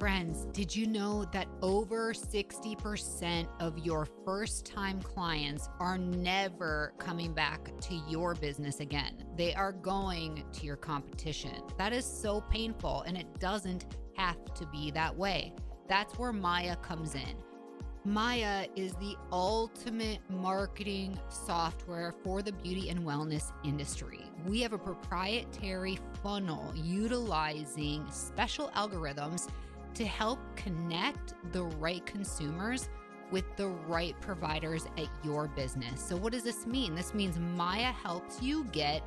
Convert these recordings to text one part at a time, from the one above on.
Friends, did you know that over 60% of your first-time clients are never coming back to your business again? They are going to your competition. That is so painful, and it doesn't have to be that way. That's where Maya comes in. Maya is the ultimate marketing software for the beauty and wellness industry. We have a proprietary funnel utilizing special algorithms to help connect the right consumers with the right providers at your business. So what does this mean? This means Maya helps you get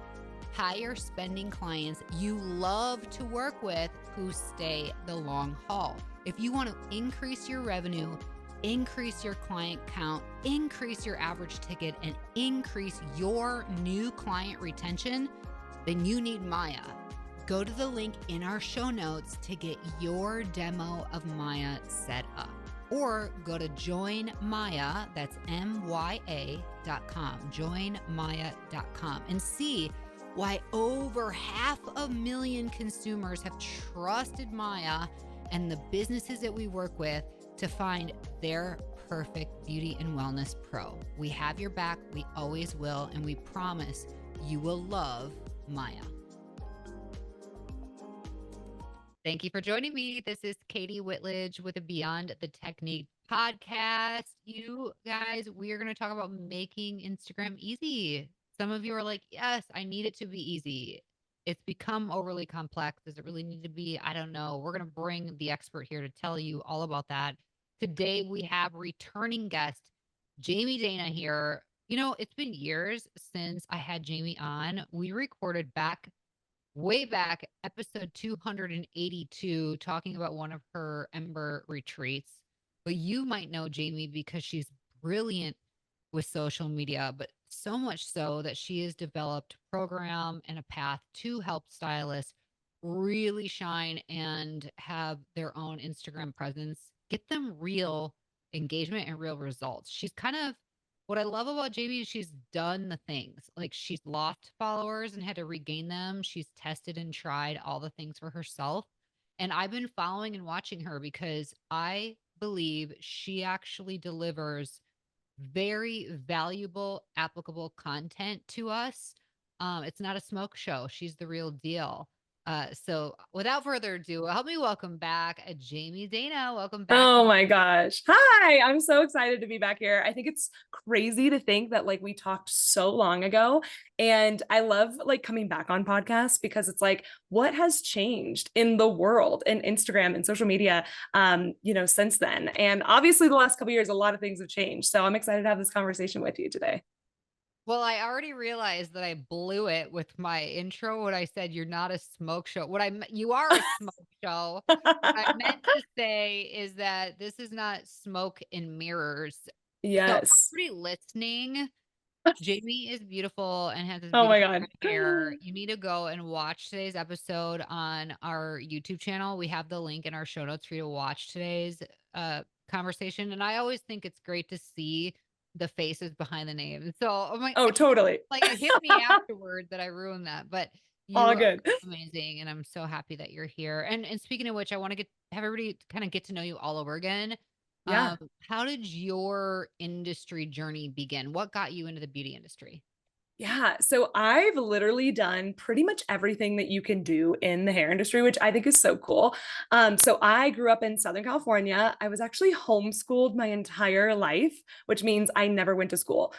higher spending clients you love to work with who stay the long haul. If you want to increase your revenue, increase your client count, increase your average ticket, and increase your new client retention, then you need Maya. Go to the link in our show notes to get your demo of Maya set up. Or go to joinmaya, that's MYA.com, joinmaya.com, and see why over 500,000 consumers have trusted Maya and the businesses that we work with to find their perfect beauty and wellness pro. We have your back, we always will, and we promise you will love Maya. Thank you for joining me. This is Katie Whitledge with a Beyond the Technique podcast. You guys, we are going to talk about making Instagram easy. Some of you are like, yes, I need it to be easy. It's become overly complex. Does it really need to be? I don't know. We're going to bring the expert here to tell you all about that. Today, we have returning guest, Jamie Dana here. You know, it's been years since I had Jamie on. We recorded way back, episode 282, talking about one of her Ember retreats. But you might know Jamie because she's brilliant with social media, but so much so that she has developed a program and a path to help stylists really shine and have their own Instagram presence, get them real engagement and real results. She's kind of, what I love about Jamie is she's done the things. Like, she's lost followers and had to regain them. She's tested and tried all the things for herself. And I've been following and watching her because I believe she actually delivers very valuable, applicable content to us. It's not a smoke show. She's the real deal. So without further ado, help me welcome back Jamie Dana. Welcome back. Oh my gosh. Hi. I'm so excited to be back here. I think it's crazy to think that like we talked so long ago, and I love like coming back on podcasts because it's like, what has changed in the world and Instagram and social media, since then. And obviously the last couple of years, a lot of things have changed. So I'm excited to have this conversation with you today. Well, I already realized that I blew it with my intro when I said you're not a smoke show. You are a smoke show. What I meant to say is that this is not smoke and mirrors. Yes. So everybody listening, Jamie is beautiful and has this Oh my beautiful God. hair. You need to go and watch today's episode on our YouTube channel. We have the link in our show notes for you to watch today's conversation. And I always think it's great to see the faces behind the name. So I'm like, Oh, totally. like, it hit me afterward that I ruined that, but you All are good. amazing. And I'm so happy that you're here. And speaking of which, I want to have everybody kind of get to know you all over again. Yeah. How did your industry journey begin? What got you into the beauty industry? Yeah. So I've literally done pretty much everything that you can do in the hair industry, which I think is so cool. So I grew up in Southern California. I was actually homeschooled my entire life, which means I never went to school.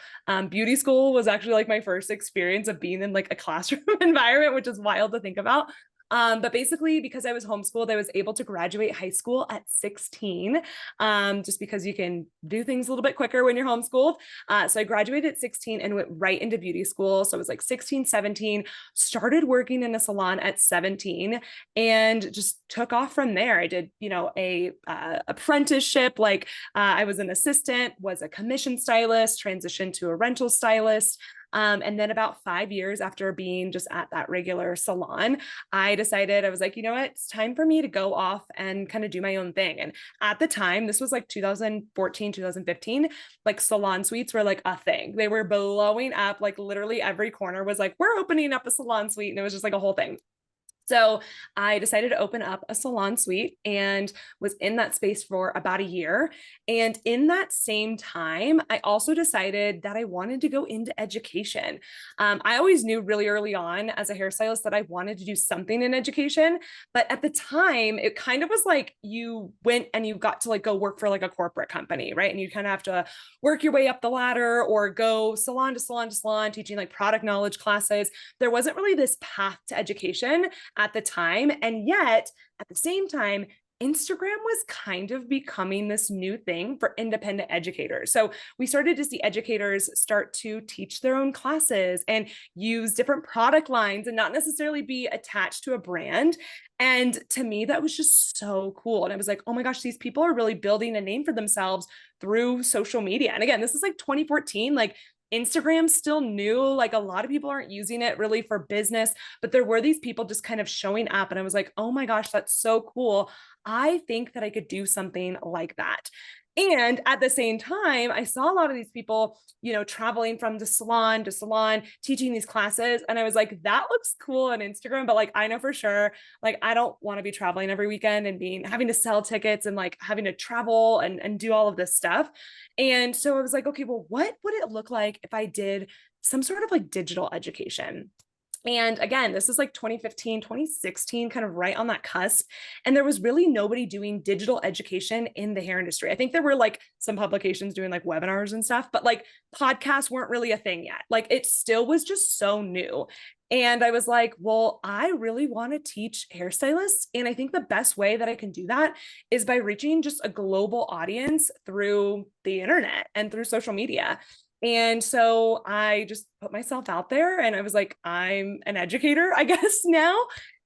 Beauty school was actually like my first experience of being in like a classroom environment, which is wild to think about. But basically, because I was homeschooled, I was able to graduate high school at 16, just because you can do things a little bit quicker when you're homeschooled. So I graduated at 16 and went right into beauty school. So I was like 16, 17, started working in a salon at 17 and just took off from there. I did, a apprenticeship, I was an assistant, was a commission stylist, transitioned to a rental stylist. And then about 5 years after being just at that regular salon, I decided, I was like, you know what, it's time for me to go off and kind of do my own thing. And at the time, this was like 2014, 2015, like salon suites were like a thing. They were blowing up. Like literally every corner was like, we're opening up a salon suite. And it was just like a whole thing. So I decided to open up a salon suite and was in that space for about a year. And in that same time, I also decided that I wanted to go into education. I always knew really early on as a hairstylist that I wanted to do something in education. But at the time, it kind of was like you went and you got to like go work for like a corporate company, right? And you kind of have to work your way up the ladder or go salon to salon to salon, teaching like product knowledge classes. There wasn't really this path to education at the time. And yet, at the same time, Instagram was kind of becoming this new thing for independent educators. So we started to see educators start to teach their own classes and use different product lines and not necessarily be attached to a brand. And to me, that was just so cool. And I was like, oh my gosh, these people are really building a name for themselves through social media. And again, this is like 2014. Like Instagram's still new. Like a lot of people aren't using it really for business, but there were these people just kind of showing up. And I was like, oh my gosh, that's so cool. I think that I could do something like that. And at the same time, I saw a lot of these people, traveling from the salon to salon, teaching these classes. And I was like, that looks cool on Instagram, but like, I know for sure, like, I don't want to be traveling every weekend and having to sell tickets and like having to travel and do all of this stuff. And so I was like, okay, well, what would it look like if I did some sort of like digital education? And again, this is like 2015, 2016, kind of right on that cusp. And there was really nobody doing digital education in the hair industry. I think there were like some publications doing like webinars and stuff, but like podcasts weren't really a thing yet. Like it still was just so new. And I was like, well, I really want to teach hairstylists. And I think the best way that I can do that is by reaching just a global audience through the internet and through social media. And so I just put myself out there and I was like, I'm an educator, I guess now.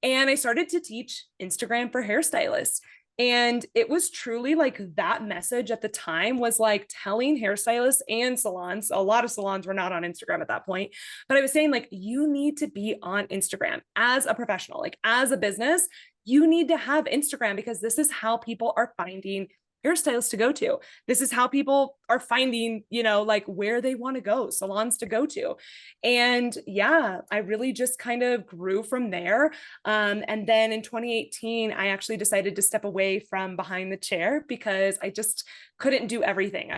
And I started to teach Instagram for hairstylists. And it was truly like that message at the time was like telling hairstylists and salons, a lot of salons were not on Instagram at that point, but I was saying like, you need to be on Instagram as a professional, like as a business, you need to have Instagram because this is how people are finding hairstylists to go to. This is how people are finding, like where they want to go, salons to go to. And yeah, I really just kind of grew from there. And then in 2018, I actually decided to step away from behind the chair because I just couldn't do everything.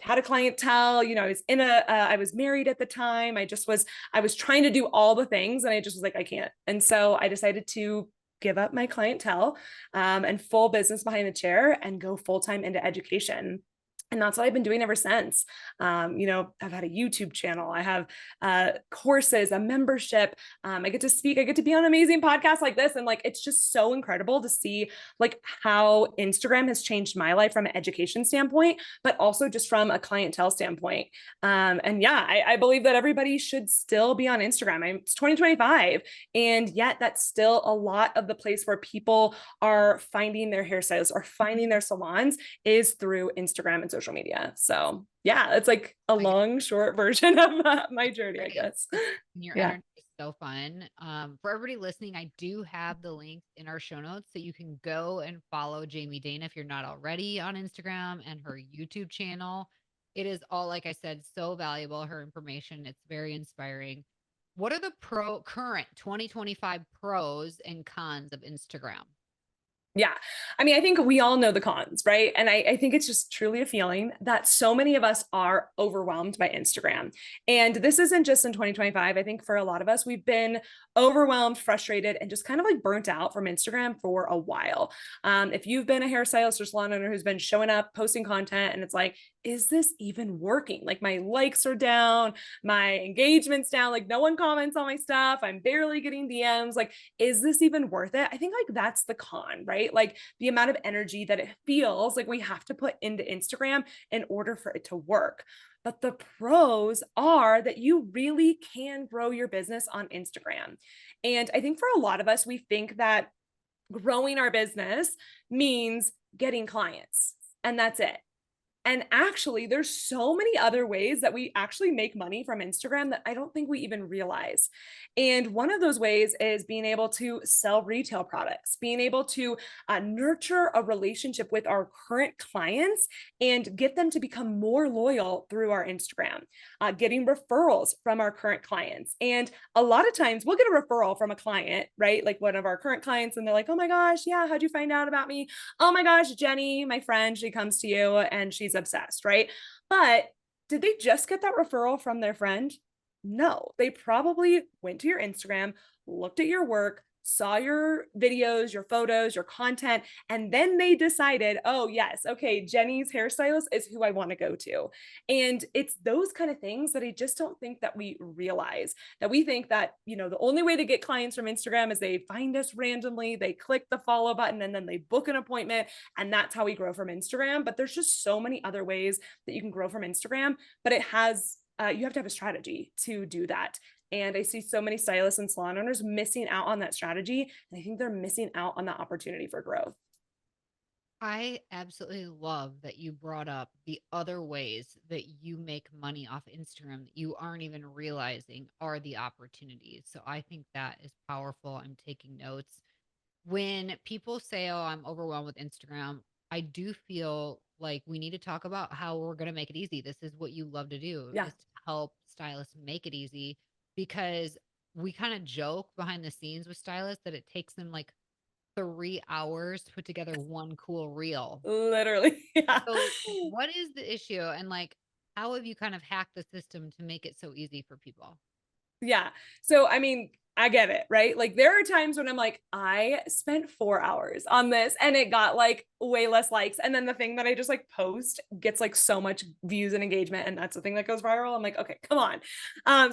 Had a clientele, I was married at the time. I was trying to do all the things and I just was like, I can't. And so I decided to give up my clientele and full business behind the chair and go full-time into education. And that's what I've been doing ever since. I've had a YouTube channel. I have courses, a membership. I get to speak. I get to be on amazing podcasts like this. And like, it's just so incredible to see like how Instagram has changed my life from an education standpoint, but also just from a clientele standpoint. And yeah, I believe that everybody should still be on Instagram. It's 2025. And yet that's still a lot of the place where people are finding their hairstylists or finding their salons is through Instagram and social media. So yeah, it's like a long, short version of my journey, I guess. Your energy is so fun. For everybody listening, I do have the links in our show notes so you can go and follow Jamie Dana if you're not already on Instagram and her YouTube channel. It is all, like I said, so valuable. Her information, it's very inspiring. What are the current 2025 pros and cons of Instagram? Yeah. I mean, I think we all know the cons, right? And I think it's just truly a feeling that so many of us are overwhelmed by Instagram. And this isn't just in 2025. I think for a lot of us, we've been overwhelmed, frustrated, and just kind of like burnt out from Instagram for a while. If you've been a hairstylist or salon owner who's been showing up, posting content, and it's like, is this even working? Like my likes are down, my engagement's down, like no one comments on my stuff. I'm barely getting DMs. Like, is this even worth it? I think like that's the con, right? Like the amount of energy that it feels like we have to put into Instagram in order for it to work. But the pros are that you really can grow your business on Instagram. And I think for a lot of us, we think that growing our business means getting clients and that's it. And actually, there's so many other ways that we actually make money from Instagram that I don't think we even realize. And one of those ways is being able to sell retail products, being able to nurture a relationship with our current clients and get them to become more loyal through our Instagram, getting referrals from our current clients. And a lot of times we'll get a referral from a client, right? Like one of our current clients, and they're like, oh my gosh, yeah, how'd you find out about me? Oh my gosh, Jenny, my friend, she comes to you and she's obsessed, right? But did they just get that referral from their friend? No, they probably went to your Instagram, looked at your work, saw your videos, your photos, your content, and then they decided, oh, yes, okay, Jenny's hairstylist is who I want to go to. And it's those kind of things that I just don't think that we realize, that we think that, the only way to get clients from Instagram is they find us randomly, they click the follow button, and then they book an appointment. And that's how we grow from Instagram. But there's just so many other ways that you can grow from Instagram, but you have to have a strategy to do that. And I see so many stylists and salon owners missing out on that strategy. And I think they're missing out on that opportunity for growth. I absolutely love that you brought up the other ways that you make money off Instagram that you aren't even realizing are the opportunities. So I think that is powerful. I'm taking notes. When people say, "Oh, I'm overwhelmed with Instagram," I do feel like we need to talk about how we're going to make it easy. This is what you love to do, Yeah. is to help stylists make it easy, because we kind of joke behind the scenes with stylists that it takes them like 3 hours to put together one cool reel. Literally. Yeah. So what is the issue? And like, how have you kind of hacked the system to make it so easy for people? Yeah. So, I mean, I get it, right? Like there are times when I'm like, I spent 4 hours on this and it got like way less likes. And then the thing that I just like post gets like so much views and engagement. And that's the thing that goes viral. I'm like, okay, come on.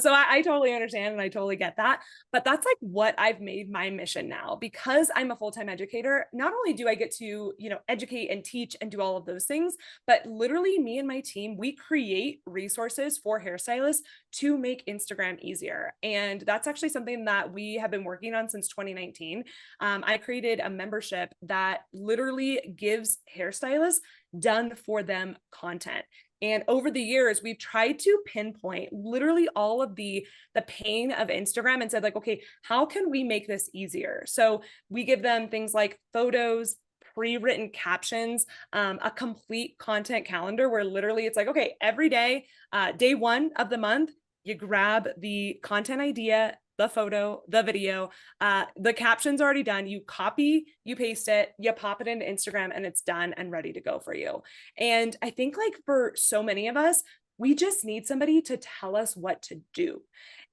So I totally understand and I totally get that. But that's like what I've made my mission now because I'm a full-time educator. Not only do I get to, educate and teach and do all of those things, but literally me and my team, we create resources for hairstylists to make Instagram easier. And that's actually something that we have been working on since 2019. I created a membership that literally gives hairstylists done for them content. And over the years, we've tried to pinpoint literally all of the pain of Instagram and said, like, okay, how can we make this easier? So we give them things like photos, pre-written captions, a complete content calendar where literally it's like, okay, every day, day one of the month, you grab the content idea, the photo, the video, the caption's already done. You copy, you paste it, you pop it into Instagram, and it's done and ready to go for you. And I think like for so many of us, we just need somebody to tell us what to do.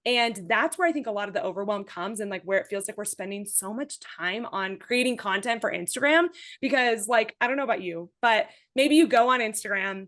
And that's where I think a lot of the overwhelm comes and like where it feels like we're spending so much time on creating content for Instagram because like, I don't know about you, but maybe you go on Instagram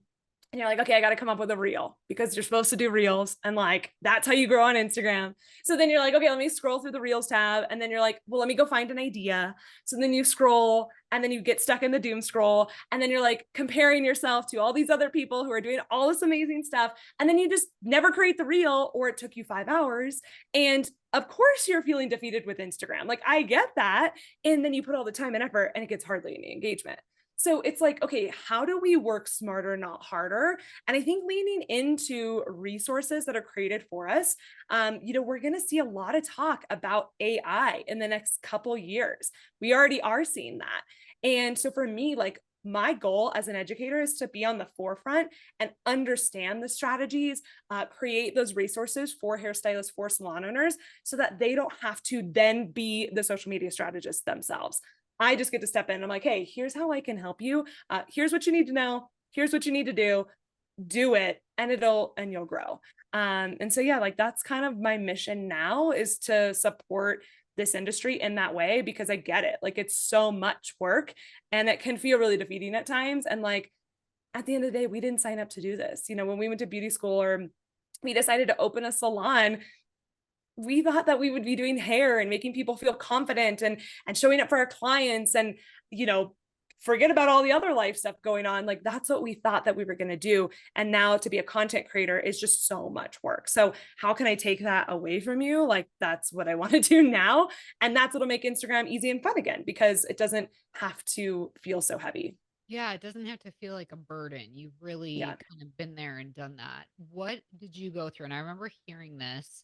and you're like, okay, I got to come up with a reel because you're supposed to do reels. And like, that's how you grow on Instagram. So then you're like, okay, let me scroll through the reels tab. And then you're like, well, let me go find an idea. So then you scroll and then you get stuck in the doom scroll. And then you're like comparing yourself to all these other people who are doing all this amazing stuff. And then you just never create the reel or it took you 5 hours. And of course you're feeling defeated with Instagram. Like I get that. And then you put all the time and effort and it gets hardly any engagement. So it's like, okay, how do we work smarter, not harder? And I think leaning into resources that are created for us, we're going to see a lot of talk about AI in the next couple years. We already are seeing that. And so for me, like my goal as an educator is to be on the forefront and understand the strategies, create those resources for hairstylists, for salon owners, so that they don't have to then be the social media strategists themselves. I just get to step in. I'm like, hey, here's how I can help you. Here's what you need to know. Here's what you need to do it, and you'll grow. And so, yeah, like that's kind of my mission now is to support this industry in that way, because I get it. Like it's so much work and it can feel really defeating at times. And like, at the end of the day, we didn't sign up to do this. When we went to beauty school or we decided to open a salon, we thought that we would be doing hair and making people feel confident and showing up for our clients and, forget about all the other life stuff going on. Like that's what we thought that we were going to do. And now to be a content creator is just so much work. So how can I take that away from you? Like that's what I want to do now. And that's what'll make Instagram easy and fun again, because it doesn't have to feel so heavy. Yeah, it doesn't have to feel like a burden. You've Yeah. really kind of been there and done that. What did you go through? And I remember hearing this,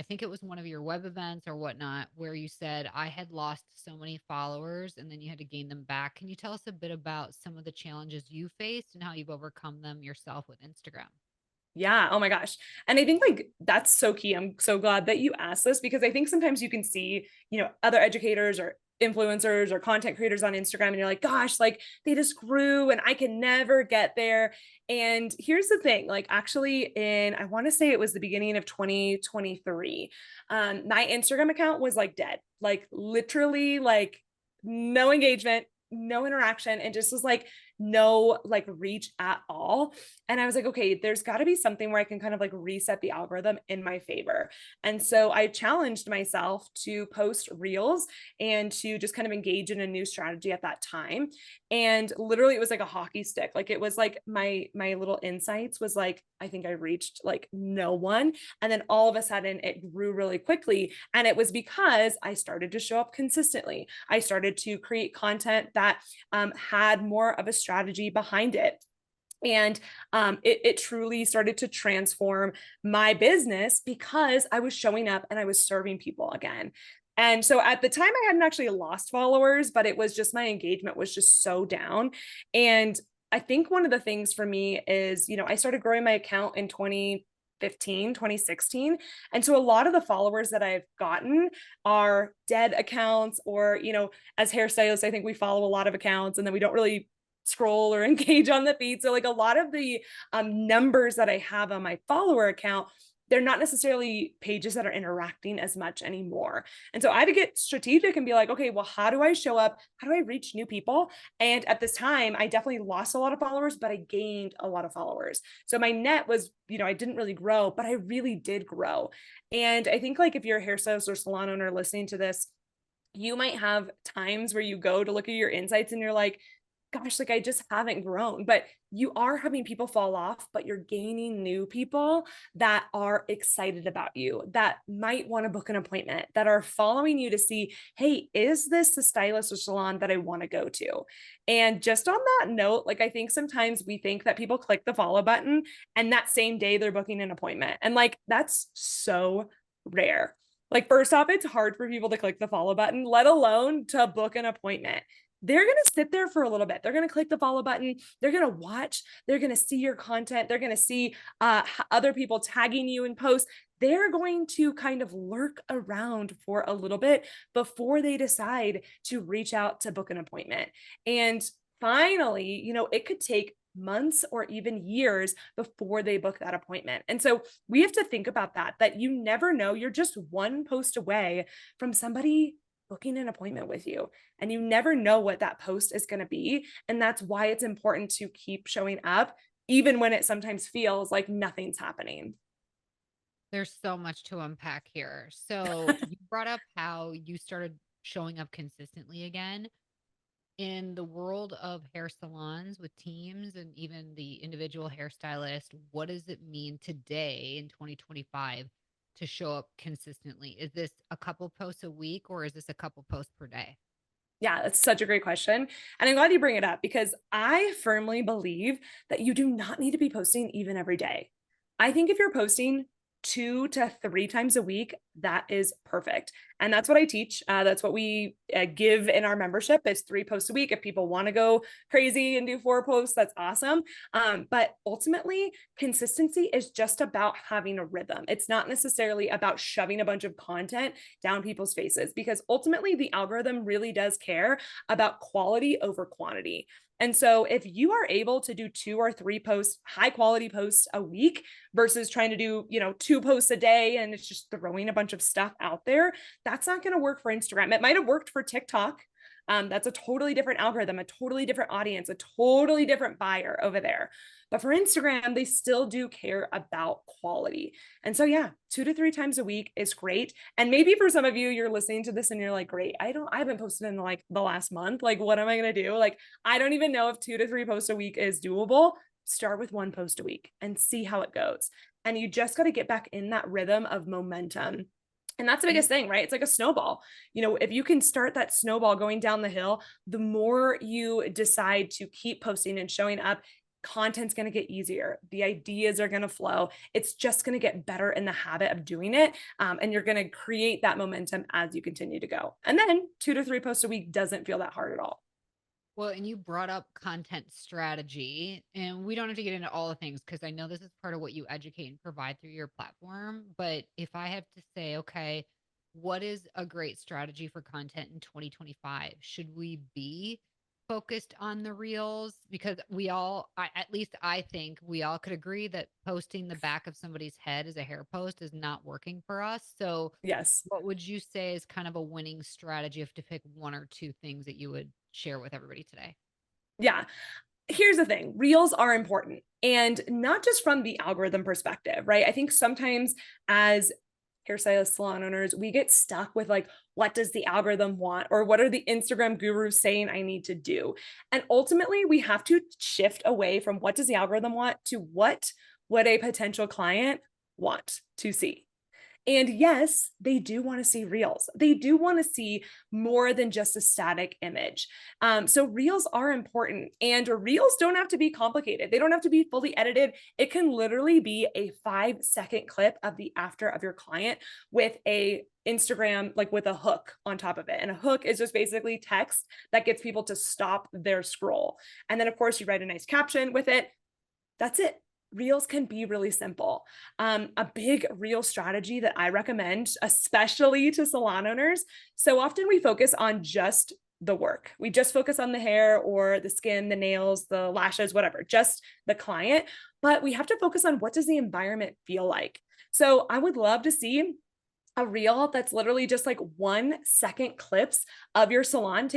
I think it was one of your web events or whatnot, where you said, I had lost so many followers and then you had to gain them back. Can you tell us a bit about some of the challenges you faced and how you've overcome them yourself with Instagram? Yeah. Oh my gosh. And I think like that's so key. I'm so glad that you asked this because I think sometimes you can see, other educators or influencers or content creators on Instagram and you're like, gosh, like they just grew and I can never get there. And here's the thing, like actually I want to say it was the beginning of 2023, my Instagram account was like dead, like literally like no engagement, no interaction, and just was like no like reach at all. And I was like, okay, there's got to be something where I can kind of like reset the algorithm in my favor. And so I challenged myself to post reels and to just kind of engage in a new strategy at that time. And literally it was like a hockey stick. Like it was like my little insights was like, I think I reached like no one. And then all of a sudden it grew really quickly. And it was because I started to show up consistently. I started to create content that had more of a strategy behind it. And it truly started to transform my business because I was showing up and I was serving people again. And so at the time, I hadn't actually lost followers, but it was just my engagement was just so down. And I think one of the things for me is, I started growing my account in 2015, 2016. And so a lot of the followers that I've gotten are dead accounts or, as hairstylists, I think we follow a lot of accounts and then we don't really scroll or engage on the feed. So like a lot of the numbers that I have on my follower account, they're not necessarily pages that are interacting as much anymore. And so I had to get strategic and be like, okay, well, how do I show up? How do I reach new people? And at this time, I definitely lost a lot of followers, but I gained a lot of followers. So my net was, I didn't really grow, but I really did grow. And I think like if you're a hairstylist or salon owner listening to this, you might have times where you go to look at your insights and you're like, gosh, like I just haven't grown, but you are having people fall off, but you're gaining new people that are excited about you, that might want to book an appointment, that are following you to see, hey, is this the stylist or salon that I want to go to? And just on that note, like I think sometimes we think that people click the follow button and that same day they're booking an appointment. And like that's so rare. Like, first off, it's hard for people to click the follow button, let alone to book an appointment. They're going to sit there for a little bit. They're going to click the follow button. They're going to watch. They're going to see your content. They're going to see other people tagging you in posts. They're going to kind of lurk around for a little bit before they decide to reach out to book an appointment. And finally, it could take months or even years before they book that appointment. And so we have to think about that you never know. You're just one post away from somebody booking an appointment with you, and you never know what that post is going to be. And that's why it's important to keep showing up, even when it sometimes feels like nothing's happening. There's so much to unpack here. So you brought up how you started showing up consistently again. In the world of hair salons with teams and even the individual hairstylist, what does it mean today in 2025 to show up consistently? Is this a couple posts a week or is this a couple posts per day? Yeah, that's such a great question. And I'm glad you bring it up because I firmly believe that you do not need to be posting even every day. I think if you're posting 2 to 3 times a week, that is perfect. And that's what I teach. That's what we give in our membership. It's 3 posts a week. If people want to go crazy and do 4 posts, that's awesome. But ultimately, consistency is just about having a rhythm. It's not necessarily about shoving a bunch of content down people's faces because ultimately the algorithm really does care about quality over quantity. And so if you are able to do 2 or 3 posts, high quality posts a week versus trying to do, 2 posts a day and it's just throwing a bunch of stuff out there, that's not going to work for Instagram. It might have worked for TikTok. That's a totally different algorithm, a totally different audience, a totally different buyer over there. But for Instagram, they still do care about quality. And so, yeah, 2 to 3 times a week is great. And maybe for some of you, you're listening to this and you're like, great, I haven't posted in like the last month. Like, what am I going to do? Like, I don't even know if 2 to 3 posts a week is doable. Start with 1 post a week and see how it goes. And you just got to get back in that rhythm of momentum. And that's the biggest thing, right? It's like a snowball. If you can start that snowball going down the hill, the more you decide to keep posting and showing up, content's going to get easier. The ideas are going to flow. It's just going to get better in the habit of doing it. And you're going to create that momentum as you continue to go. And then 2 to 3 posts a week doesn't feel that hard at all. Well, and you brought up content strategy, and we don't have to get into all the things because I know this is part of what you educate and provide through your platform. But if I have to say, okay, what is a great strategy for content in 2025? Should we be focused on the reels? Because at least I think we all could agree that posting the back of somebody's head as a hair post is not working for us. So, Yes. what would you say is kind of a winning strategy if to pick one or two things that you would share with everybody today? Yeah. Here's the thing, reels are important, and not just from the algorithm perspective, right? I think sometimes as hairstylist salon owners, we get stuck with like, what does the algorithm want? Or what are the Instagram gurus saying I need to do? And ultimately, we have to shift away from what does the algorithm want to what would a potential client want to see. And yes, they do want to see reels. They do want to see more than just a static image. So reels are important, and reels don't have to be complicated. They don't have to be fully edited. It can literally be a 5-second clip of the after of your client with a Instagram, like with a hook on top of it. And a hook is just basically text that gets people to stop their scroll. And then of course you write a nice caption with it. That's it. Reels can be really simple. A big reel strategy that I recommend, especially to salon owners. So often we focus on just the work. We just focus on the hair or the skin, the nails, the lashes, whatever, just the client. But we have to focus on what does the environment feel like. So I would love to see a reel that's literally just like 1-second clips of your salon.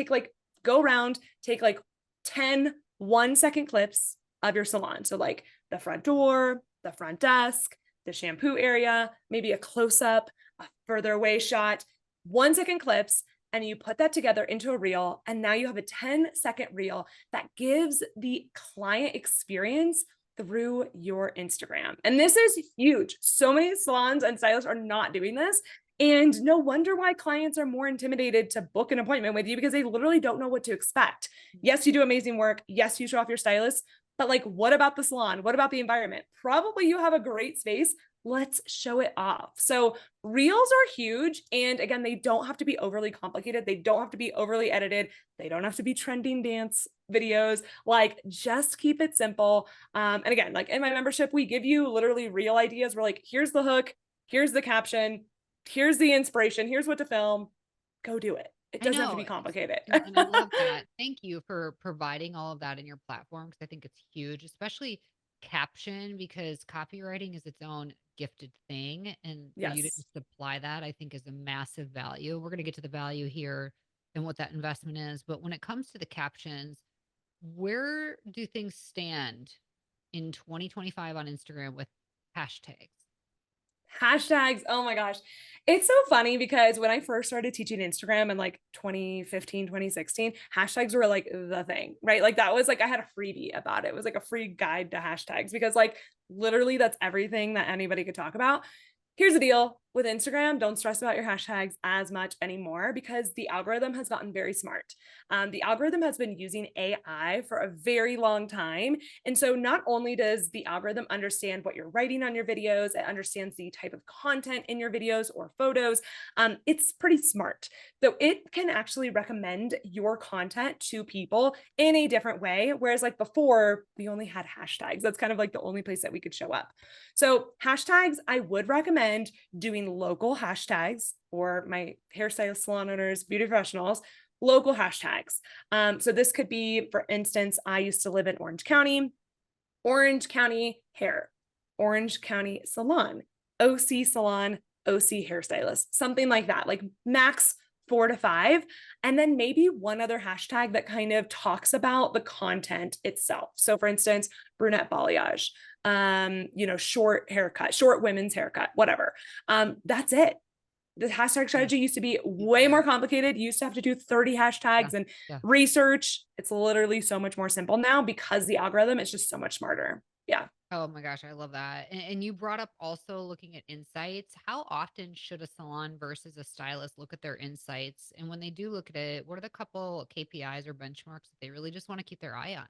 Go around, take like 10 1-second clips of your salon. So like the front door, the front desk, the shampoo area, maybe a close up, a further away shot, 1-second clips. And you put that together into a reel. And now you have a 10-second reel that gives the client experience through your Instagram. And this is huge. So many salons and stylists are not doing this. And no wonder why clients are more intimidated to book an appointment with you because they literally don't know what to expect. Yes, you do amazing work. Yes, you show off your stylist, but like, what about the salon? What about the environment? Probably you have a great space. Let's show it off. So reels are huge. And again, they don't have to be overly complicated. They don't have to be overly edited. They don't have to be trending dance videos. Like, just keep it simple. And again, like in my membership, we give you literally reel ideas. We're like, here's the hook, here's the caption, here's the inspiration, here's what to film. Go do it. It I doesn't have to know. be complicated. And I love that. Thank you for providing all of that in your platform because I think it's huge, especially caption, because copywriting is its own gifted thing. And for you to Yes. just apply that, I think is a massive value. We're going to get to the value here and what that investment is. But when it comes to the captions, where do things stand in 2025 on Instagram with hashtags? Hashtags. Oh my gosh. It's so funny because when I first started teaching Instagram in like 2015, 2016, hashtags were like the thing, right? Like that was like, I had a freebie about it. It was like a free guide to hashtags because like literally that's everything that anybody could talk about. Here's the deal with Instagram. Don't stress about your hashtags as much anymore because the algorithm has gotten very smart. The algorithm has been using AI for a very long time. And so not only does the algorithm understand what you're writing on your videos, it understands the type of content in your videos or photos. It's pretty smart. So it can actually recommend your content to people in a different way. Whereas like before, we only had hashtags. That's kind of like the only place that we could show up. So hashtags, I would recommend doing local hashtags for my hairstylist, salon owners, beauty professionals, local hashtags. So this could be, for instance, I used to live in Orange County hair, Orange County salon, OC salon, OC hairstylist, something like that, like max 4 to 5. And then maybe one other hashtag that kind of talks about the content itself. So for instance, brunette balayage, short haircut, short women's haircut, whatever. That's it. The hashtag Yeah. strategy used to be way more complicated. You used to have to do 30 Yeah. hashtags and Yeah. research. It's literally so much more simple now because the algorithm is just so much smarter. Yeah. Oh my gosh, I love that. And you brought up also looking at insights. How often should a salon versus a stylist look at their insights? And when they do look at it, what are the couple KPIs or benchmarks that they really just want to keep their eye on?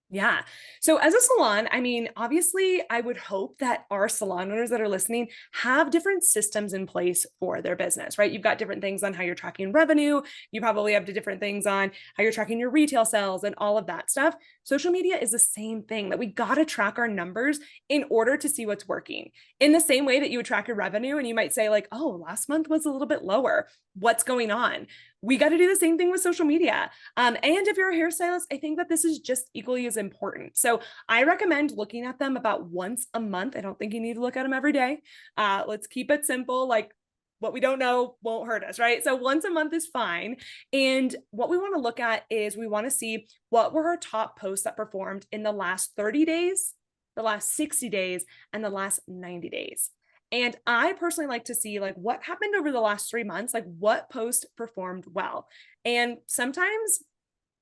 Yeah. So as a salon, I mean, obviously, I would hope that our salon owners that are listening have different systems in place for their business, right? You've got different things on how you're tracking revenue. You probably have different things on how you're tracking your retail sales and all of that stuff. Social media is the same thing that we got to track our numbers in order to see what's working. In the same way that you would track your revenue and you might say, like, oh, last month was a little bit lower. What's going on? We got to do the same thing with social media. And if you're a hairstylist, I think that this is just equally as important. So I recommend looking at them about once a month. I don't think you need to look at them every day. Let's keep it simple. Like, what we don't know won't hurt us, right? So once a month is fine. And what we want to look at is we want to see what were our top posts that performed in the last 30 days, the last 60 days, and the last 90 days. And I personally like to see like what happened over the last 3 months, like what post performed well. And sometimes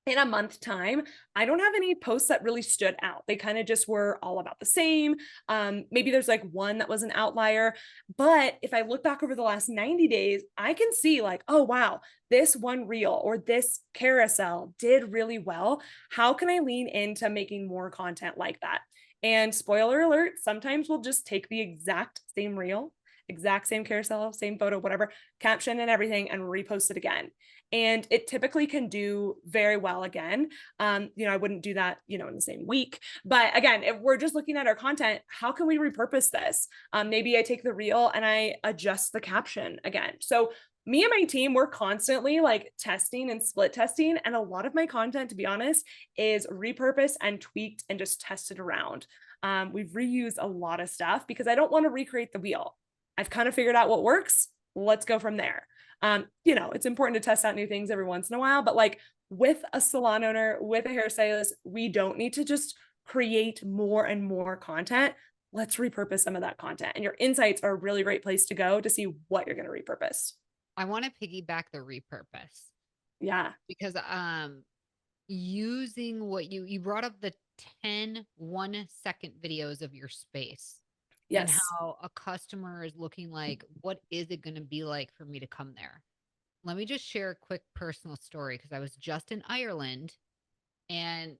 in a month time, I don't have any posts that really stood out. They kind of just were all about the same. Maybe there's like one that was an outlier. But if I look back over the last 90 days, I can see like, oh, wow, this one reel or this carousel did really well. How can I lean into making more content like that? And spoiler alert, sometimes we'll just take the exact same reel, exact same carousel, same photo, whatever, caption and everything, and repost it again. And it typically can do very well again. I wouldn't do that, in the same week. But again, if we're just looking at our content, how can we repurpose this? Maybe I take the reel and I adjust the caption again. So me and my team, we're constantly like testing and split testing. And a lot of my content, to be honest, is repurposed and tweaked and just tested around. We've reused a lot of stuff because I don't want to recreate the wheel. I've kind of figured out what works. Let's go from there. It's important to test out new things every once in a while, but like with a salon owner, with a hairstylist, we don't need to just create more and more content. Let's repurpose some of that content. And your insights are a really great place to go to see what you're going to repurpose. I want to piggyback the repurpose Yeah. because using what you brought up the 10 1-second videos of your space and Yes. how a customer is looking like, what is it going to be like for me to come there? Let me just share a quick personal story because I was just in Ireland and,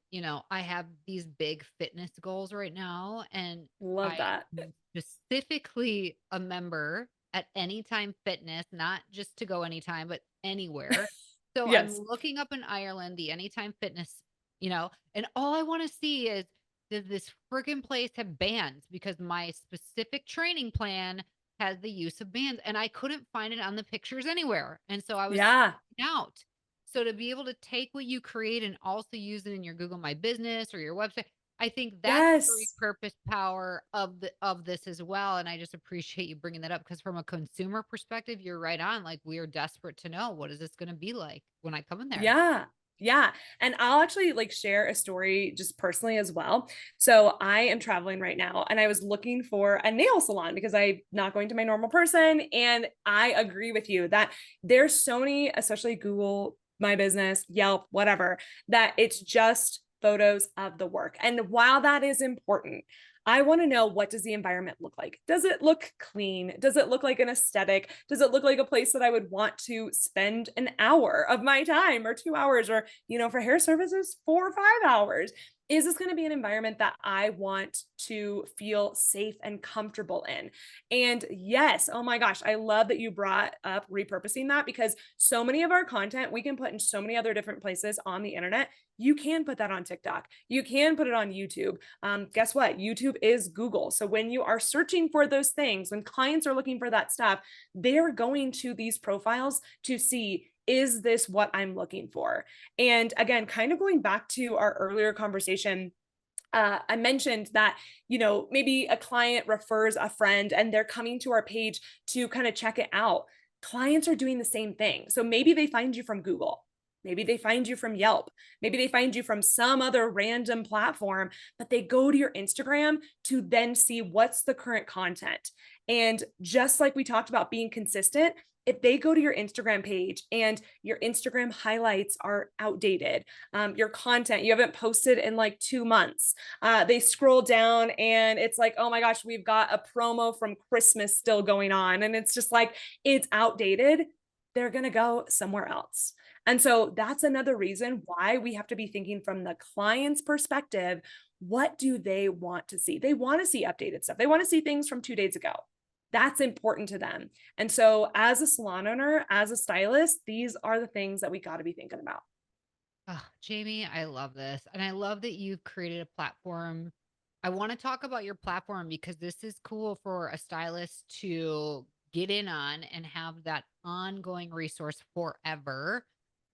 I have these big fitness goals right now. And Love I that. am specifically a member at Anytime Fitness, not just to go anytime, but anywhere. So I'm Yes. looking up in Ireland, the Anytime Fitness, and all I want to see is, does this friggin' place have bands? Because my specific training plan has the use of bands and I couldn't find it on the pictures anywhere. And so I was Yeah. freaking out. So to be able to take what you create and also use it in your Google My Business or your website, I think that's the Yes. repurpose power of this as well. And I just appreciate you bringing that up because from a consumer perspective, you're right on. Like we are desperate to know what is this going to be like when I come in there. Yeah. Yeah. And I'll actually like share a story just personally as well. So I am traveling right now and I was looking for a nail salon because I'm not going to my normal person. And I agree with you that there's so many, especially Google, My Business, Yelp, whatever, that it's just photos of the work. And while that is important, I want to know, what does the environment look like? Does it look clean? Does it look like an aesthetic? Does it look like a place that I would want to spend an hour of my time or 2 hours or, for hair services, 4 or 5 hours? Is this going to be an environment that I want to feel safe and comfortable in? And yes, oh my gosh, I love that you brought up repurposing that because so many of our content we can put in so many other different places on the internet. You can put that on TikTok. You can put it on YouTube. Guess what? YouTube is Google. So when you are searching for those things, when clients are looking for that stuff, they're going to these profiles to see, is this what I'm looking for? And again, kind of going back to our earlier conversation, I mentioned that, maybe a client refers a friend and they're coming to our page to kind of check it out. Clients are doing the same thing. So maybe they find you from Google. Maybe they find you from Yelp. Maybe they find you from some other random platform, but they go to your Instagram to then see what's the current content. And just like we talked about being consistent, if they go to your Instagram page and your Instagram highlights are outdated, your content you haven't posted in like 2 months, they scroll down and it's like, oh my gosh, we've got a promo from Christmas still going on, and it's just like it's outdated, they're going to go somewhere else. And so that's another reason why we have to be thinking from the client's perspective. What do they want to see? They want to see updated stuff. They want to see things from 2 days ago. That's important to them. And so, as a salon owner, as a stylist, these are the things that we got to be thinking about. Oh, Jamie, I love this. And I love that you've created a platform. I want to talk about your platform because this is cool for a stylist to get in on and have that ongoing resource forever.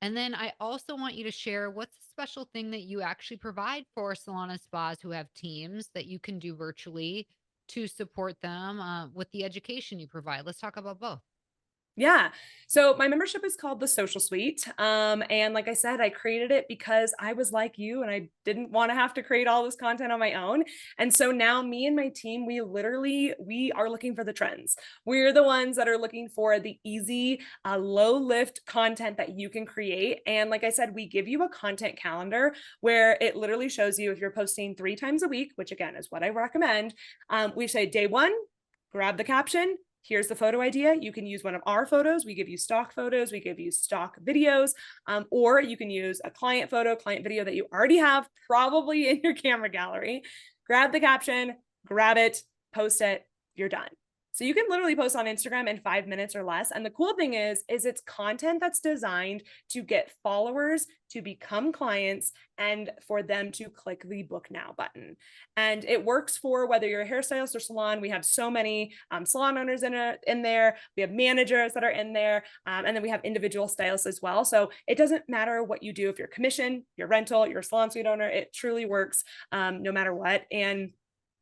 And then I also want you to share what's a special thing that you actually provide for salon and spas who have teams that you can do virtually to support them with the education you provide. Let's talk about both. Yeah. So my membership is called the Social Suite. And like I said, I created it because I was like you and I didn't want to have to create all this content on my own. And so now me and my team, we are looking for the trends. We're the ones that are looking for the easy, low lift content that you can create. And like I said, we give you a content calendar where it literally shows you if you're posting 3 times a week, which again is what I recommend. We say day one, grab the caption. Here's the photo idea. You can use one of our photos. We give you stock photos. We give you stock videos, or you can use a client photo, client video that you already have probably in your camera gallery. Grab the caption, grab it, post it, you're done. So you can literally post on Instagram in 5 minutes or less. And the cool thing is it's content that's designed to get followers to become clients and for them to click the book now button. And it works for whether you're a hairstylist or salon. We have so many salon owners in there. We have managers that are in there. And then we have individual stylists as well. So it doesn't matter what you do. If you're commission, you're rental, you're a salon suite owner, it truly works no matter what. And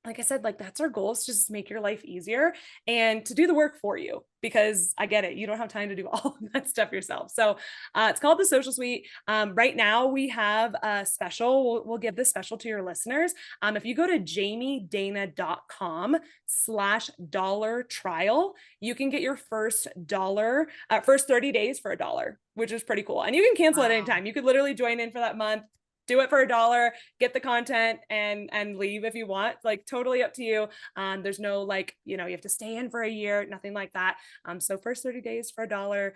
like I said, like that's our goal, is just make your life easier and to do the work for you, because I get it. You don't have time to do all of that stuff yourself. So it's called the Social Suite. Right now we have a special. We'll give this special to your listeners. If you go to jamiedana.com/dollar trial, you can get your first 30 days for $1, which is pretty cool. And you can cancel at any Wow. time. You could literally join in for that month, do it for $1, get the content and leave if you want, like totally up to you. There's no like, you have to stay in for a year, nothing like that. So first 30 days for $1.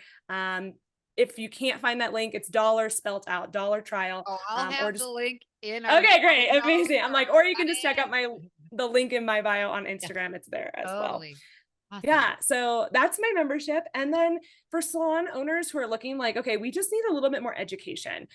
If you can't find that link, it's dollar spelt out, dollar trial. Oh, I'll Or have the just, link in our okay, show great. notes Amazing. I'm for like, or you can just check out everybody. the link in my bio on Yeah, Instagram. It's there as well. totally. Awesome. Yeah, so that's my membership. And then for salon owners who are looking like, okay, we just need a little bit more education.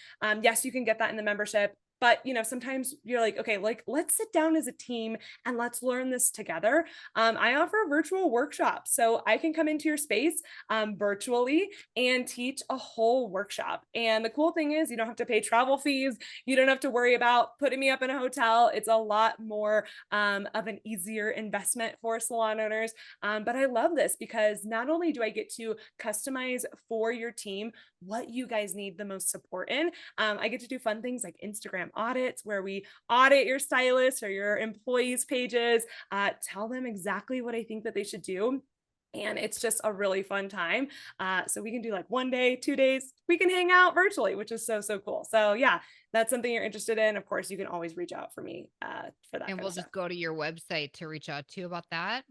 Yes, you can get that in the membership. But sometimes you're like, okay, like let's sit down as a team and let's learn this together. I offer virtual workshops, so I can come into your space virtually and teach a whole workshop. And the cool thing is, you don't have to pay travel fees. You don't have to worry about putting me up in a hotel. It's a lot more of an easier investment for salon owners. But I love this because not only do I get to customize for your team what you guys need the most support in, I get to do fun things like Instagram audits where we audit your stylist or your employees' pages, tell them exactly what I think that they should do. And it's just a really fun time. So we can do like 1 day, 2 days, we can hang out virtually, which is so, so cool. So yeah, that's something you're interested in. Of course, you can always reach out for me for that And kind we'll of stuff. just go to your website to reach out to you about that.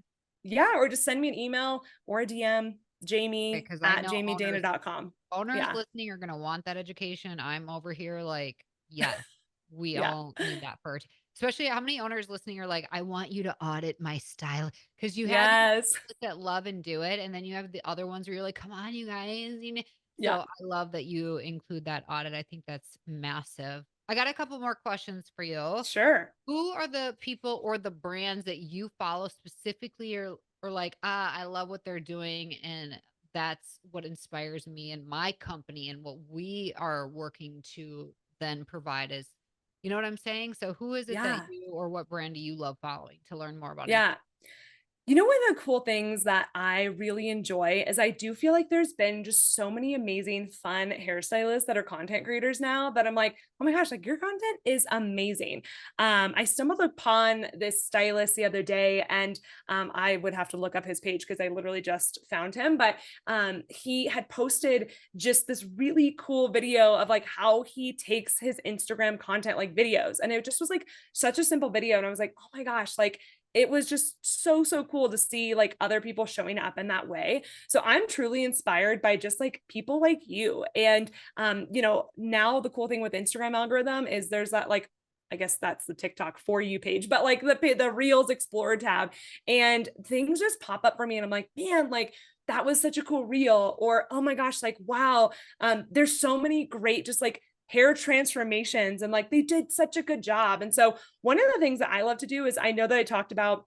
Yeah, or just send me an email or a DM, Jamie Because I at know jamiedana.com. owners Yeah. listening are gonna want that education. I'm over here like, yes, we Yeah. all need that first. Especially how many owners listening are like, I want you to audit my style. Because you have these Yes. that love and do it, and then you have the other ones where you're like, come on, you guys. So Yeah. I love that you include that audit. I think that's massive. I got a couple more questions for you. Sure. Who are the people or the brands that you follow specifically or like, I love what they're doing and that's what inspires me and my company and what we are working to then provide is what I'm saying? So who is it that Yeah. you or what brand do you love following to learn more about each? Yeah. You know, one of the cool things that I really enjoy is I do feel like there's been just so many amazing, fun hairstylists that are content creators now that I'm like, oh my gosh, like your content is amazing. I stumbled upon this stylist the other day, and I would have to look up his page because I literally just found him. But he had posted just this really cool video of like how he takes his Instagram content, like videos. And it just was like such a simple video. And I was like, oh my gosh, like it was just so, so cool to see like other people showing up in that way. So I'm truly inspired by just like people like you. And now the cool thing with Instagram algorithm is there's that like I guess that's the TikTok for you page, but like the Reels Explorer tab, and things just pop up for me, and I'm like, man, like that was such a cool reel, or oh my gosh, like wow, there's so many great just like hair transformations, and like they did such a good job. And so one of the things that I love to do is, I know that I talked about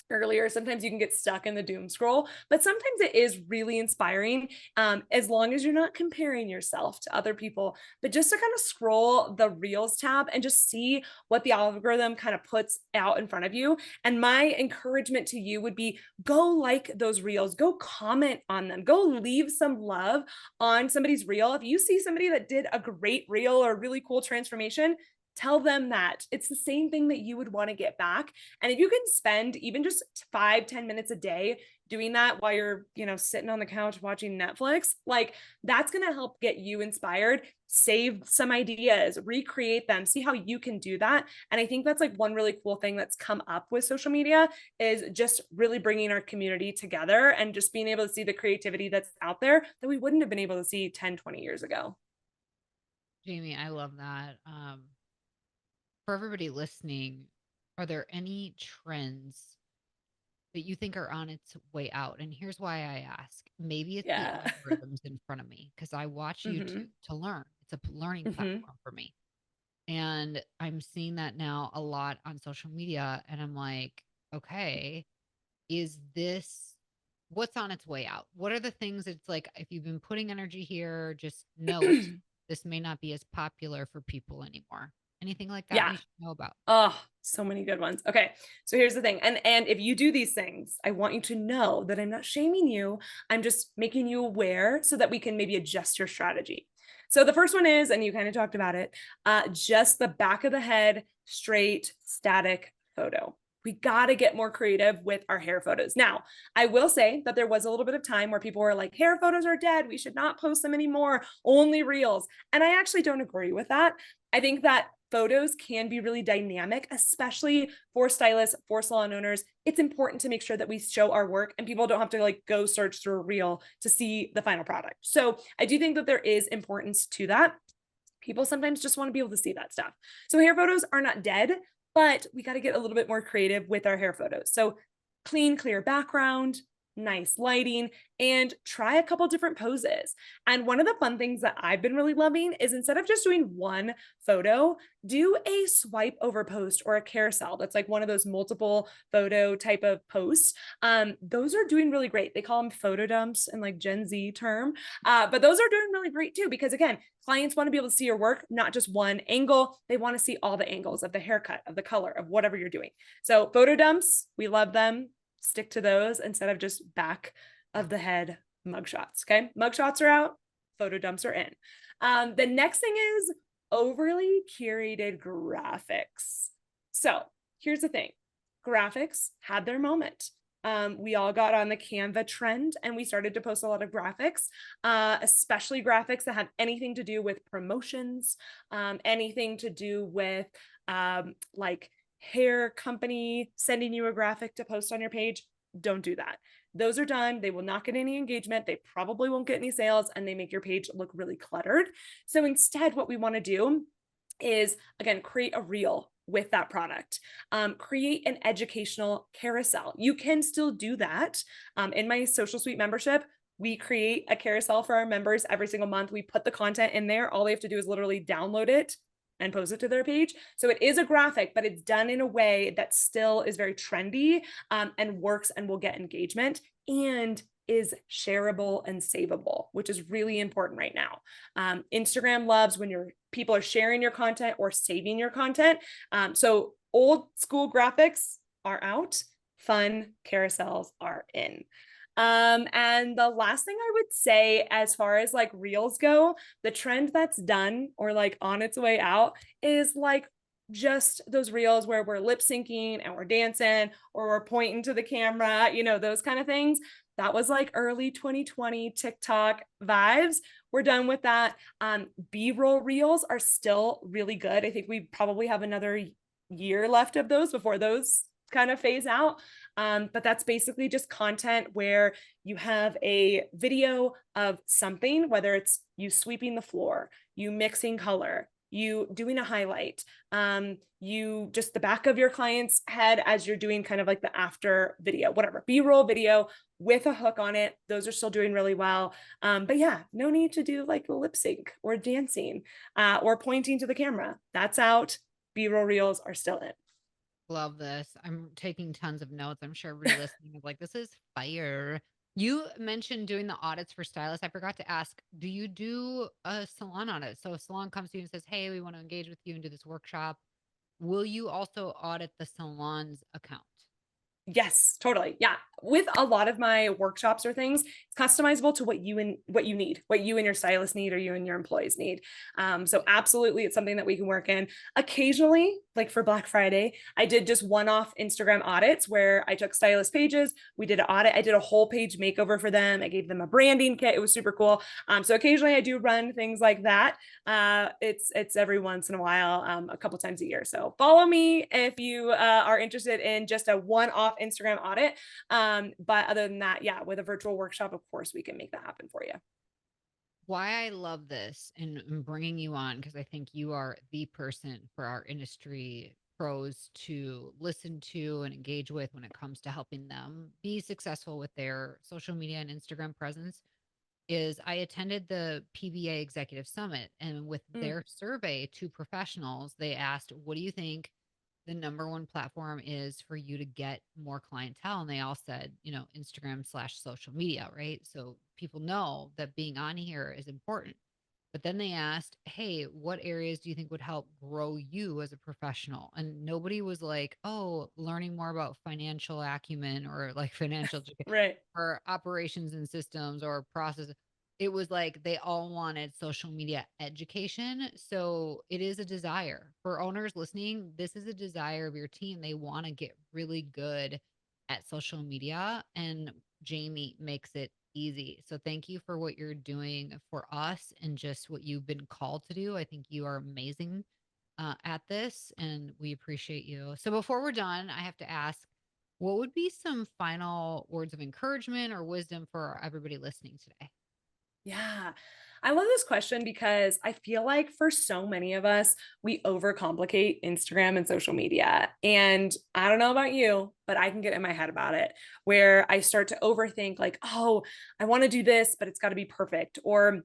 earlier, sometimes you can get stuck in the doom scroll, but sometimes it is really inspiring, as long as you're not comparing yourself to other people, but just to kind of scroll the Reels tab and just see what the algorithm kind of puts out in front of you. And my encouragement to you would be, go like those Reels, go comment on them, go leave some love on somebody's Reel. If you see somebody that did a great Reel or a really cool transformation, tell them that. It's the same thing that you would want to get back. And if you can spend even just 5-10 minutes a day doing that while you're, sitting on the couch watching Netflix, like that's going to help get you inspired, save some ideas, recreate them, see how you can do that. And I think that's like one really cool thing that's come up with social media, is just really bringing our community together and just being able to see the creativity that's out there that we wouldn't have been able to see 10, 20 years ago. Jamie, I love that. For everybody listening, are there any trends that you think are on its way out? And here's why I ask. Maybe it's the Yeah. algorithms in front of me because I watch YouTube hmm to learn. It's a learning hmm platform for me. And I'm seeing that now a lot on social media. And I'm like, okay, is this what's on its way out? What are the things it's like, if you've been putting energy here, just note this may not be as popular for people anymore. Anything like that Yeah. we should know about? Oh, so many good ones. Okay. So here's the thing. And if you do these things, I want you to know that I'm not shaming you. I'm just making you aware so that we can maybe adjust your strategy. So the first one is, and you kind of talked about it, just the back of the head, straight, static photo. We got to get more creative with our hair photos. Now, I will say that there was a little bit of time where people were like, hair photos are dead. We should not post them anymore. Only reels. And I actually don't agree with that. I think that photos can be really dynamic, especially for stylists, for salon owners. It's important to make sure that we show our work and people don't have to like go search through a reel to see the final product. So I do think that there is importance to that. People sometimes just want to be able to see that stuff. So hair photos are not dead, but we got to get a little bit more creative with our hair photos. So clean, clear background, nice lighting, and try a couple different poses. And one of the fun things that I've been really loving is, instead of just doing one photo, do a swipe over post or a carousel. That's like one of those multiple photo type of posts. Those are doing really great. They call them photo dumps in like Gen Z term. But those are doing really great too, because again, clients want to be able to see your work, not just one angle. They want to see all the angles of the haircut, of the color, of whatever you're doing. So photo dumps, we love them. Stick to those instead of just back of the head mugshots. Okay. Mugshots are out. Photo dumps are in. The next thing is overly curated graphics. So here's the thing. Graphics had their moment. We all got on the Canva trend and we started to post a lot of graphics, especially graphics that have anything to do with promotions, anything to do with like hair company sending you a graphic to post on your page. Don't do that. Those are done. They will not get any engagement. They probably won't get any sales, and they make your page look really cluttered. So instead, what we want to do is, again, create a reel with that product. Create an educational carousel. You can still do that. In my Social Suite membership, we create a carousel for our members every single month. We put the content in there. All they have to do is literally download it and post it to their page. So it is a graphic, but it's done in a way that still is very trendy, and works and will get engagement and is shareable and savable, which is really important right now. Instagram loves when your people are sharing your content or saving your content. So old school graphics are out. fun carousels are in. And the last thing I would say, as far as like reels go, the trend that's done or like on its way out is like just those reels where we're lip syncing and we're dancing or we're pointing to the camera, those kind of things. That was like early 2020 TikTok vibes. We're done with that. B-roll reels are still really good. I think we probably have another year left of those before those kind of phase out. But that's basically just content where you have a video of something, whether it's you sweeping the floor, you mixing color, you doing a highlight, you just the back of your client's head as you're doing kind of like the after video, whatever, B-roll video with a hook on it. Those are still doing really well. But yeah, no need to do like lip sync or dancing or pointing to the camera. That's out. B-roll reels are still in. Love this. I'm taking tons of notes. I'm sure everybody listening is like, this is fire. You mentioned doing the audits for stylists. I forgot to ask, do you do a salon audit? So a salon comes to you and says, hey, we want to engage with you and do this workshop. Will you also audit the salon's account? Yes, totally. Yeah. With a lot of my workshops or things, it's customizable to what you need, what you and your stylist need, or you and your employees need. So absolutely, it's something that we can work in. Occasionally, like for Black Friday, I did just one-off Instagram audits where I took stylist pages. We did an audit. I did a whole page makeover for them. I gave them a branding kit. It was super cool. So occasionally, I do run things like that. It's every once in a while, a couple times a year. So follow me if you are interested in just a one-off Instagram audit. But other than that, yeah, with a virtual workshop, of course, we can make that happen for you. Why I love this and bringing you on, because I think you are the person for our industry pros to listen to and engage with when it comes to helping them be successful with their social media and Instagram presence. Is I attended the PBA Executive Summit, and with Mm, their survey to professionals, they asked, what do you think the number one platform is for you to get more clientele? And they all said, Instagram/ social media, right? So people know that being on here is important. But then they asked, hey, what areas do you think would help grow you as a professional? And nobody was like, oh, learning more about financial acumen or like right. or operations and systems or process. It was like they all wanted social media education. So it is a desire for owners listening. This is a desire of your team. They want to get really good at social media, and Jamie makes it easy. So thank you for what you're doing for us and just what you've been called to do. I think you are amazing at this, and we appreciate you. So before we're done, I have to ask, what would be some final words of encouragement or wisdom for everybody listening today? Yeah. I love this question because I feel like for so many of us, we overcomplicate Instagram and social media. And I don't know about you, but I can get in my head about it where I start to overthink, like, oh, I want to do this, but it's got to be perfect. Or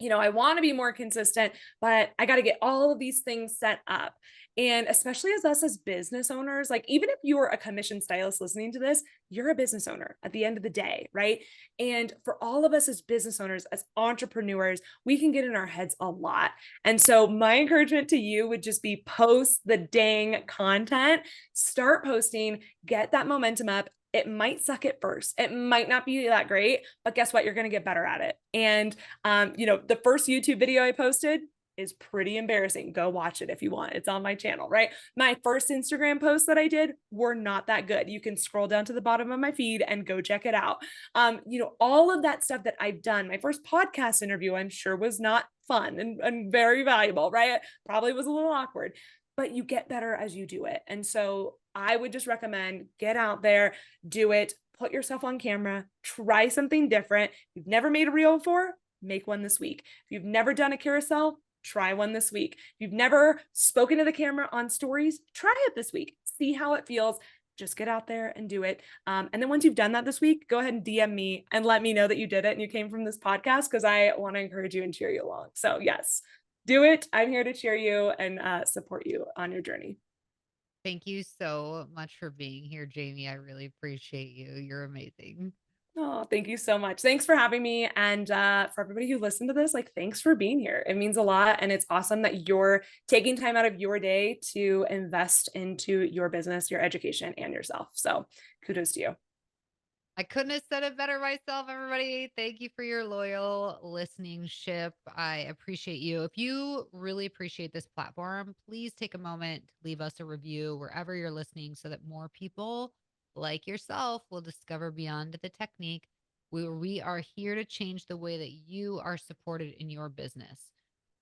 I want to be more consistent, but I got to get all of these things set up. And especially as us as business owners, like even if you're a commission stylist listening to this, you're a business owner at the end of the day, right? And for all of us as business owners, as entrepreneurs, we can get in our heads a lot. And so my encouragement to you would just be post the dang content, start posting, get that momentum up. It might suck at first. It might not be that great, but guess what? You're going to get better at it. And the first YouTube video I posted is pretty embarrassing. Go watch it if you want. It's on my channel, right? My first Instagram posts that I did were not that good. You can scroll down to the bottom of my feed and go check it out. All of that stuff that I've done. My first podcast interview, I'm sure, was not fun and very valuable, right? Probably was a little awkward, but you get better as you do it. And so I would just recommend get out there, do it, put yourself on camera, try something different. If you've never made a reel before, make one this week. If you've never done a carousel, try one this week. If you've never spoken to the camera on stories, try it this week. See how it feels. Just get out there and do it. And then once you've done that this week, go ahead and DM me and let me know that you did it and you came from this podcast, because I want to encourage you and cheer you along. So yes, do it. I'm here to cheer you and support you on your journey. Thank you so much for being here, Jamie. I really appreciate you. You're amazing. Oh, thank you so much. Thanks for having me. And for everybody who listened to this, like, thanks for being here. It means a lot. And it's awesome that you're taking time out of your day to invest into your business, your education, and yourself. So kudos to you. I couldn't have said it better myself, everybody. Thank you for your loyal listening ship. I appreciate you. If you really appreciate this platform, please take a moment to leave us a review wherever you're listening so that more people like yourself will discover beyond the technique. We are here to change the way that you are supported in your business.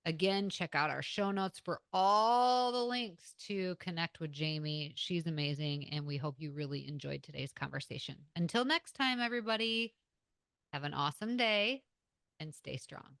Again, check out our show notes for all the links to connect with Jamie. She's amazing. And we hope you really enjoyed today's conversation. Until next time, everybody, have an awesome day and stay strong.